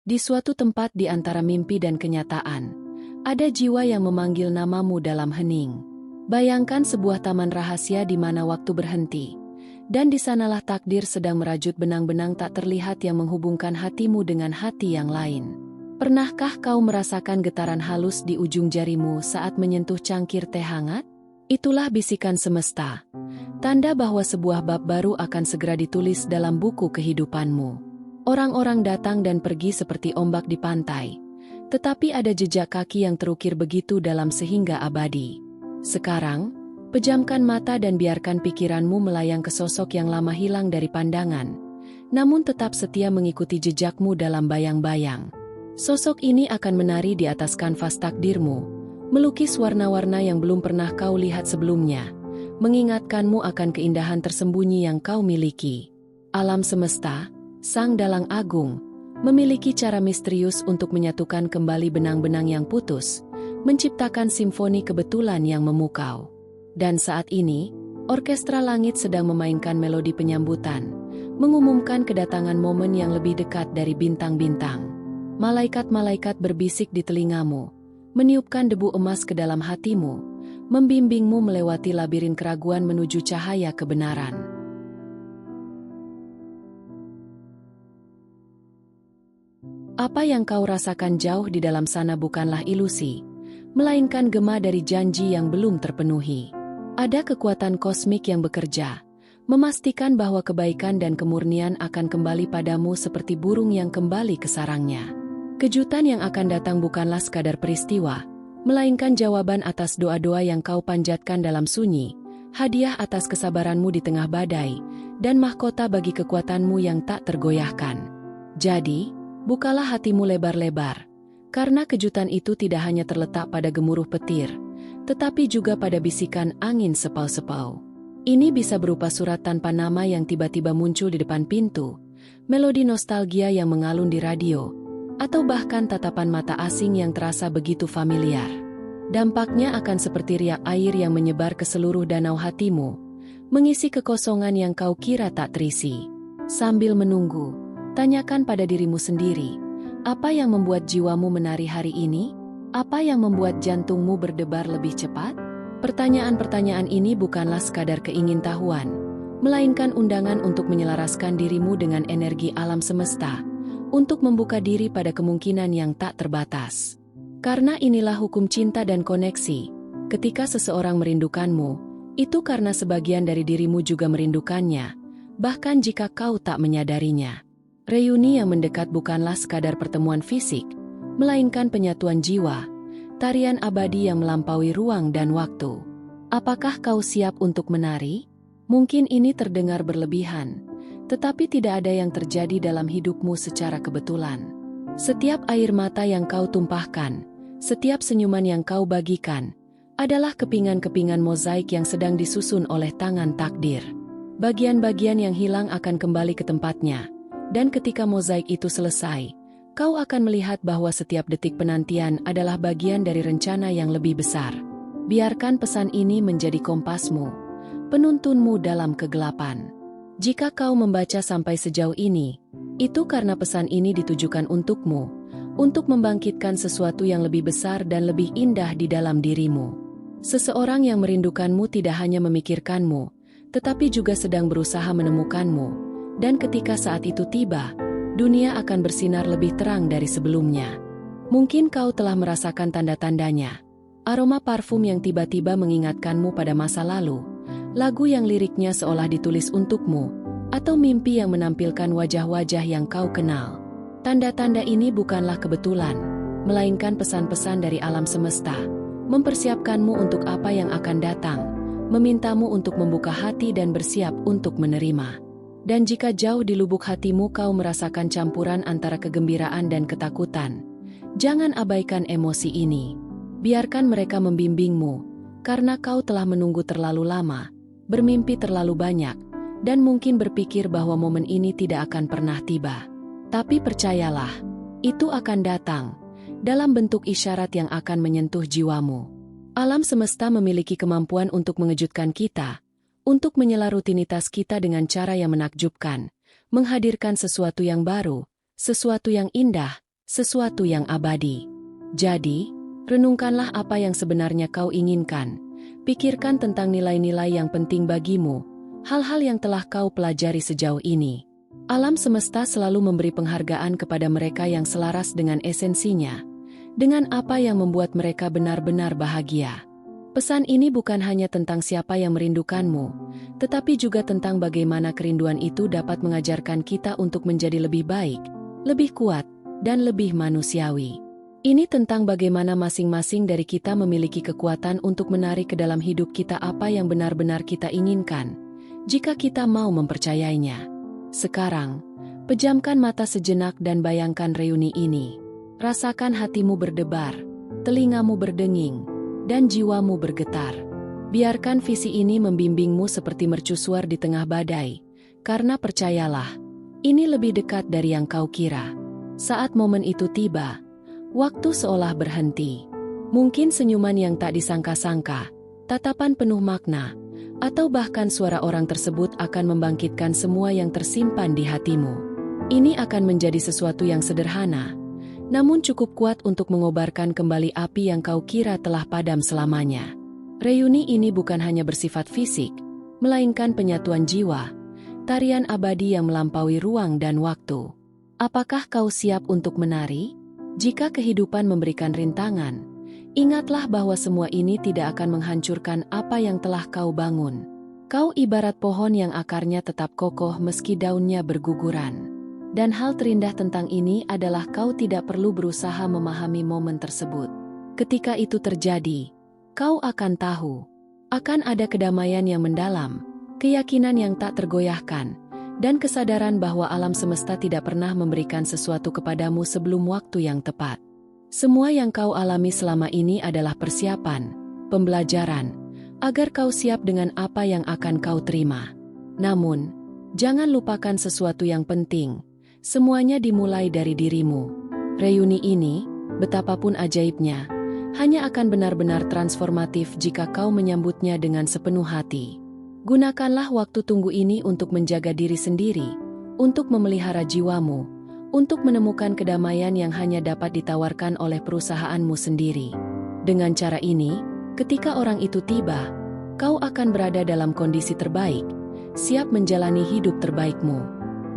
Di suatu tempat di antara mimpi dan kenyataan, ada jiwa yang memanggil namamu dalam hening. Bayangkan sebuah taman rahasia di mana waktu berhenti, dan di sanalah takdir sedang merajut benang-benang tak terlihat yang menghubungkan hatimu dengan hati yang lain. Pernahkah kau merasakan getaran halus di ujung jarimu saat menyentuh cangkir teh hangat? Itulah bisikan semesta, tanda bahwa sebuah bab baru akan segera ditulis dalam buku kehidupanmu. Orang-orang datang dan pergi seperti ombak di pantai, tetapi ada jejak kaki yang terukir begitu dalam sehingga abadi. Sekarang, pejamkan mata dan biarkan pikiranmu melayang ke sosok yang lama hilang dari pandangan, namun tetap setia mengikuti jejakmu dalam bayang-bayang. Sosok ini akan menari di atas kanvas takdirmu, melukis warna-warna yang belum pernah kau lihat sebelumnya, mengingatkanmu akan keindahan tersembunyi yang kau miliki. Alam semesta, Sang Dalang Agung, memiliki cara misterius untuk menyatukan kembali benang-benang yang putus, menciptakan simfoni kebetulan yang memukau. Dan saat ini, orkestra langit sedang memainkan melodi penyambutan, mengumumkan kedatangan momen yang lebih dekat dari bintang-bintang. Malaikat-malaikat berbisik di telingamu, meniupkan debu emas ke dalam hatimu, membimbingmu melewati labirin keraguan menuju cahaya kebenaran. Apa yang kau rasakan jauh di dalam sana bukanlah ilusi, melainkan gema dari janji yang belum terpenuhi. Ada kekuatan kosmik yang bekerja, memastikan bahwa kebaikan dan kemurnian akan kembali padamu seperti burung yang kembali ke sarangnya. Kejutan yang akan datang bukanlah sekadar peristiwa, melainkan jawaban atas doa-doa yang kau panjatkan dalam sunyi, hadiah atas kesabaranmu di tengah badai, dan mahkota bagi kekuatanmu yang tak tergoyahkan. Jadi, bukalah hatimu lebar-lebar, karena kejutan itu tidak hanya terletak pada gemuruh petir, tetapi juga pada bisikan angin sepau-sepau. Ini bisa berupa surat tanpa nama yang tiba-tiba muncul di depan pintu, melodi nostalgia yang mengalun di radio, atau bahkan tatapan mata asing yang terasa begitu familiar. Dampaknya akan seperti riak air yang menyebar ke seluruh danau hatimu, mengisi kekosongan yang kau kira tak terisi. Sambil menunggu, tanyakan pada dirimu sendiri, apa yang membuat jiwamu menari hari ini? Apa yang membuat jantungmu berdebar lebih cepat? Pertanyaan-pertanyaan ini bukanlah sekadar keingintahuan, melainkan undangan untuk menyelaraskan dirimu dengan energi alam semesta, untuk membuka diri pada kemungkinan yang tak terbatas. Karena inilah hukum cinta dan koneksi, ketika seseorang merindukanmu, itu karena sebagian dari dirimu juga merindukannya, bahkan jika kau tak menyadarinya. Reuni yang mendekat bukanlah sekadar pertemuan fisik, melainkan penyatuan jiwa, tarian abadi yang melampaui ruang dan waktu. Apakah kau siap untuk menari? Mungkin ini terdengar berlebihan, tetapi tidak ada yang terjadi dalam hidupmu secara kebetulan. Setiap air mata yang kau tumpahkan, setiap senyuman yang kau bagikan, adalah kepingan-kepingan mozaik yang sedang disusun oleh tangan takdir. Bagian-bagian yang hilang akan kembali ke tempatnya, dan ketika mozaik itu selesai, kau akan melihat bahwa setiap detik penantian adalah bagian dari rencana yang lebih besar. Biarkan pesan ini menjadi kompasmu, penuntunmu dalam kegelapan. Jika kau membaca sampai sejauh ini, itu karena pesan ini ditujukan untukmu, untuk membangkitkan sesuatu yang lebih besar dan lebih indah di dalam dirimu. Seseorang yang merindukanmu tidak hanya memikirkanmu, tetapi juga sedang berusaha menemukanmu. Dan ketika saat itu tiba, dunia akan bersinar lebih terang dari sebelumnya. Mungkin kau telah merasakan tanda-tandanya. Aroma parfum yang tiba-tiba mengingatkanmu pada masa lalu, lagu yang liriknya seolah ditulis untukmu, atau mimpi yang menampilkan wajah-wajah yang kau kenal. Tanda-tanda ini bukanlah kebetulan, melainkan pesan-pesan dari alam semesta, mempersiapkanmu untuk apa yang akan datang, memintamu untuk membuka hati dan bersiap untuk menerima. Dan jika jauh di lubuk hatimu kau merasakan campuran antara kegembiraan dan ketakutan, jangan abaikan emosi ini. Biarkan mereka membimbingmu, karena kau telah menunggu terlalu lama, bermimpi terlalu banyak, dan mungkin berpikir bahwa momen ini tidak akan pernah tiba. Tapi percayalah, itu akan datang, dalam bentuk isyarat yang akan menyentuh jiwamu. Alam semesta memiliki kemampuan untuk mengejutkan kita, untuk menyela rutinitas kita dengan cara yang menakjubkan, menghadirkan sesuatu yang baru, sesuatu yang indah, sesuatu yang abadi. Jadi, renungkanlah apa yang sebenarnya kau inginkan. Pikirkan tentang nilai-nilai yang penting bagimu, hal-hal yang telah kau pelajari sejauh ini. Alam semesta selalu memberi penghargaan kepada mereka yang selaras dengan esensinya, dengan apa yang membuat mereka benar-benar bahagia. Pesan ini bukan hanya tentang siapa yang merindukanmu, tetapi juga tentang bagaimana kerinduan itu dapat mengajarkan kita untuk menjadi lebih baik, lebih kuat, dan lebih manusiawi. Ini tentang bagaimana masing-masing dari kita memiliki kekuatan untuk menarik ke dalam hidup kita apa yang benar-benar kita inginkan, jika kita mau mempercayainya. Sekarang, pejamkan mata sejenak dan bayangkan reuni ini. Rasakan hatimu berdebar, telingamu berdenging, dan jiwamu bergetar. Biarkan visi ini membimbingmu seperti mercusuar di tengah badai, karena percayalah, ini lebih dekat dari yang kau kira. Saat momen itu tiba, waktu seolah berhenti. Mungkin senyuman yang tak disangka-sangka, tatapan penuh makna, atau bahkan suara orang tersebut akan membangkitkan semua yang tersimpan di hatimu. Ini akan menjadi sesuatu yang sederhana, namun cukup kuat untuk mengobarkan kembali api yang kau kira telah padam selamanya. Reuni ini bukan hanya bersifat fisik, melainkan penyatuan jiwa, tarian abadi yang melampaui ruang dan waktu. Apakah kau siap untuk menari? Jika kehidupan memberikan rintangan, ingatlah bahwa semua ini tidak akan menghancurkan apa yang telah kau bangun. Kau ibarat pohon yang akarnya tetap kokoh meski daunnya berguguran. Dan hal terindah tentang ini adalah kau tidak perlu berusaha memahami momen tersebut. Ketika itu terjadi, kau akan tahu. Akan ada kedamaian yang mendalam, keyakinan yang tak tergoyahkan, dan kesadaran bahwa alam semesta tidak pernah memberikan sesuatu kepadamu sebelum waktu yang tepat. Semua yang kau alami selama ini adalah persiapan, pembelajaran, agar kau siap dengan apa yang akan kau terima. Namun, jangan lupakan sesuatu yang penting, semuanya dimulai dari dirimu. Reuni ini, betapapun ajaibnya, hanya akan benar-benar transformatif jika kau menyambutnya dengan sepenuh hati. Gunakanlah waktu tunggu ini untuk menjaga diri sendiri, untuk memelihara jiwamu, untuk menemukan kedamaian yang hanya dapat ditawarkan oleh perusahaanmu sendiri. Dengan cara ini, ketika orang itu tiba, kau akan berada dalam kondisi terbaik, siap menjalani hidup terbaikmu.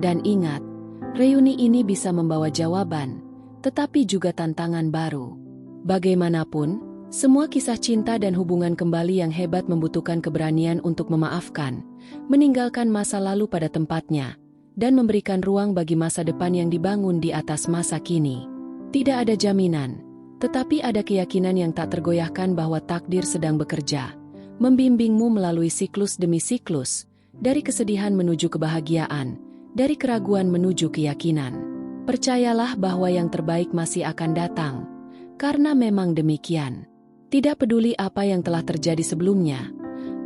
Dan ingat, reuni ini bisa membawa jawaban, tetapi juga tantangan baru. Bagaimanapun, semua kisah cinta dan hubungan kembali yang hebat membutuhkan keberanian untuk memaafkan, meninggalkan masa lalu pada tempatnya, dan memberikan ruang bagi masa depan yang dibangun di atas masa kini. Tidak ada jaminan, tetapi ada keyakinan yang tak tergoyahkan bahwa takdir sedang bekerja, membimbingmu melalui siklus demi siklus, dari kesedihan menuju kebahagiaan, dari keraguan menuju keyakinan. Percayalah bahwa yang terbaik masih akan datang, karena memang demikian. Tidak peduli apa yang telah terjadi sebelumnya,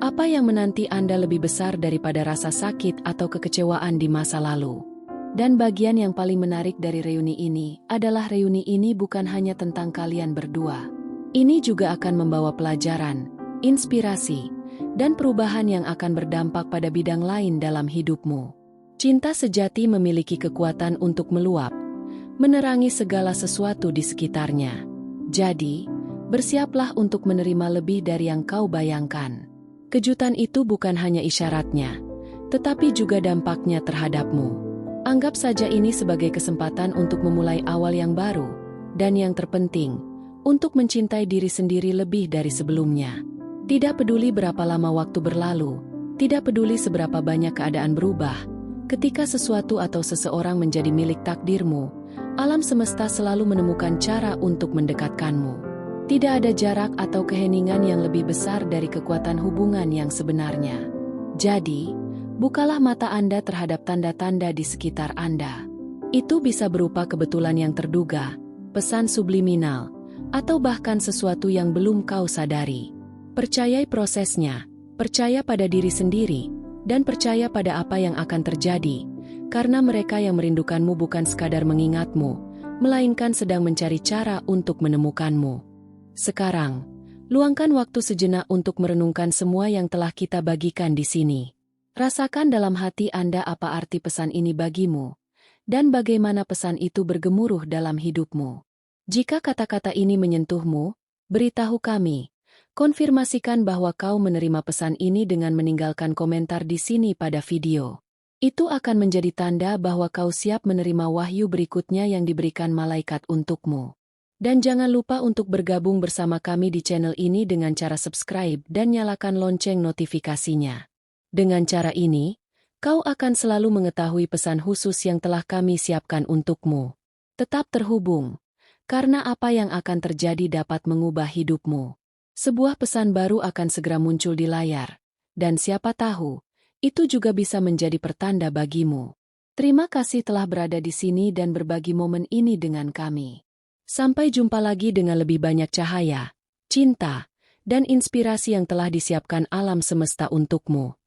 apa yang menanti Anda lebih besar daripada rasa sakit atau kekecewaan di masa lalu. Dan bagian yang paling menarik dari reuni ini adalah reuni ini bukan hanya tentang kalian berdua. Ini juga akan membawa pelajaran, inspirasi, dan perubahan yang akan berdampak pada bidang lain dalam hidupmu. Cinta sejati memiliki kekuatan untuk meluap, menerangi segala sesuatu di sekitarnya. Jadi, bersiaplah untuk menerima lebih dari yang kau bayangkan. Kejutan itu bukan hanya isyaratnya, tetapi juga dampaknya terhadapmu. Anggap saja ini sebagai kesempatan untuk memulai awal yang baru, dan yang terpenting, untuk mencintai diri sendiri lebih dari sebelumnya. Tidak peduli berapa lama waktu berlalu, tidak peduli seberapa banyak keadaan berubah, ketika sesuatu atau seseorang menjadi milik takdirmu, alam semesta selalu menemukan cara untuk mendekatkanmu. Tidak ada jarak atau keheningan yang lebih besar dari kekuatan hubungan yang sebenarnya. Jadi, bukalah mata Anda terhadap tanda-tanda di sekitar Anda. Itu bisa berupa kebetulan yang terduga, pesan subliminal, atau bahkan sesuatu yang belum kau sadari. Percayai prosesnya, percaya pada diri sendiri, dan percaya pada apa yang akan terjadi, karena mereka yang merindukanmu bukan sekadar mengingatmu, melainkan sedang mencari cara untuk menemukanmu. Sekarang, luangkan waktu sejenak untuk merenungkan semua yang telah kita bagikan di sini. Rasakan dalam hati Anda apa arti pesan ini bagimu, dan bagaimana pesan itu bergemuruh dalam hidupmu. Jika kata-kata ini menyentuhmu, beritahu kami. Konfirmasikan bahwa kau menerima pesan ini dengan meninggalkan komentar di sini pada video. Itu akan menjadi tanda bahwa kau siap menerima wahyu berikutnya yang diberikan malaikat untukmu. Dan jangan lupa untuk bergabung bersama kami di channel ini dengan cara subscribe dan nyalakan lonceng notifikasinya. Dengan cara ini, kau akan selalu mengetahui pesan khusus yang telah kami siapkan untukmu. Tetap terhubung, karena apa yang akan terjadi dapat mengubah hidupmu. Sebuah pesan baru akan segera muncul di layar, dan siapa tahu, itu juga bisa menjadi pertanda bagimu. Terima kasih telah berada di sini dan berbagi momen ini dengan kami. Sampai jumpa lagi dengan lebih banyak cahaya, cinta, dan inspirasi yang telah disiapkan alam semesta untukmu.